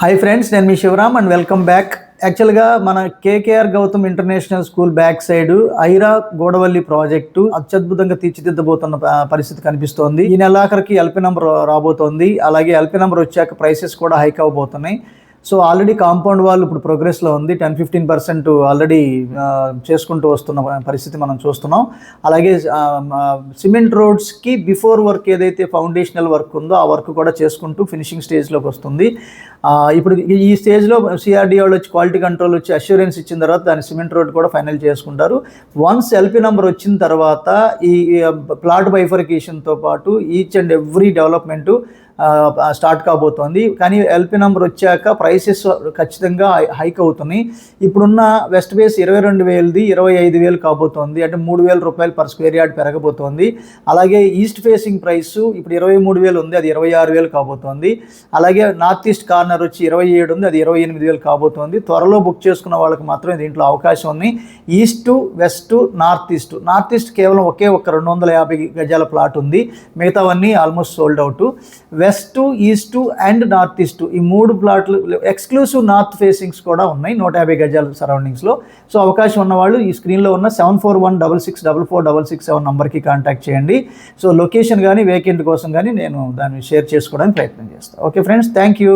Hi friends, నేను మీ Shivaram and welcome back. యాక్చువల్గా మన KKR Gautam international school back side Aira Godavalli project అత్యద్భుతంగా తీర్చిదిద్దబోతున్న పరిస్థితి కనిపిస్తోంది. ఈ నెలాఖరికి ఎల్పీ నెంబర్ రాబోతోంది. అలాగే ఎల్పీ నెంబర్ వచ్చాక ప్రైసెస్ కూడా హైక్ అవబోతున్నాయి. సో ఆల్రెడీ కాంపౌండ్ వాల్ ఇప్పుడు ప్రోగ్రెస్లో ఉంది. 10-15% ఆల్రెడీ చేసుకుంటూ వస్తున్న పరిస్థితి మనం చూస్తున్నాం. అలాగే సిమెంట్ రోడ్స్కి బిఫోర్ వర్క్ ఏదైతే ఫౌండేషనల్ వర్క్ ఉందో ఆ వర్క్ కూడా చేసుకుంటూ ఫినిషింగ్ స్టేజ్లోకి వస్తుంది. ఇప్పుడు ఈ స్టేజ్లో సిఆర్డీఓ వాళ్ళు వచ్చి క్వాలిటీ కంట్రోల్ వచ్చి అష్యూరెన్స్ ఇచ్చిన తర్వాత దాని సిమెంట్ రోడ్ కూడా ఫైనల్ చేసుకుంటారు. వన్స్ ఎల్పీ నెంబర్ వచ్చిన తర్వాత ఈ ప్లాట్ బైఫర్కేషన్తో పాటు each and every development start కాబోతోంది. కానీ ఎల్పీ నెంబర్ వచ్చాక ప్రైసెస్ ఖచ్చితంగా హైక్ అవుతున్నాయి. ఇప్పుడున్న వెస్ట్ బేస్ 22,000ది 25,000 కాబోతోంది. అంటే 3,000 రూపాయలు పర్ స్క్వేర్ యార్డ్ పెరగబోతోంది. అలాగే ఈస్ట్ ఫేసింగ్ ప్రైస్ ఇప్పుడు 23,000 ఉంది, అది 26,000 కాబోతోంది. అలాగే నార్త్ ఈస్ట్ కార్నర్ వచ్చి 27 ఉంది, అది 28,000 కాబోతోంది. త్వరలో బుక్ చేసుకున్న వాళ్ళకి మాత్రమే దీంట్లో అవకాశం ఉంది. East, west, north east. North east కేవలం ఒకే 250 గజాల ప్లాట్ ఉంది, మిగతావన్నీ almost sold out. West, east and north east ఈ 3 ప్లాట్లు ఎక్స్క్లూసివ్ నార్త్ ఫేసింగ్స్ కూడా ఉన్నాయి 150 గజాల సరౌండింగ్స్లో. సో అవకాశం ఉన్నవాళ్ళు ఈ స్క్రీన్లో ఉన్న 7416644667 నంబర్కి కాంటాక్ట్ చేయండి. సో లొకేషన్ కానీ వేకెంట్ కోసం కానీ నేను దాన్ని షేర్ చేసుకోవడానికి ప్రయత్నం చేస్తాను. Okay friends, thank you.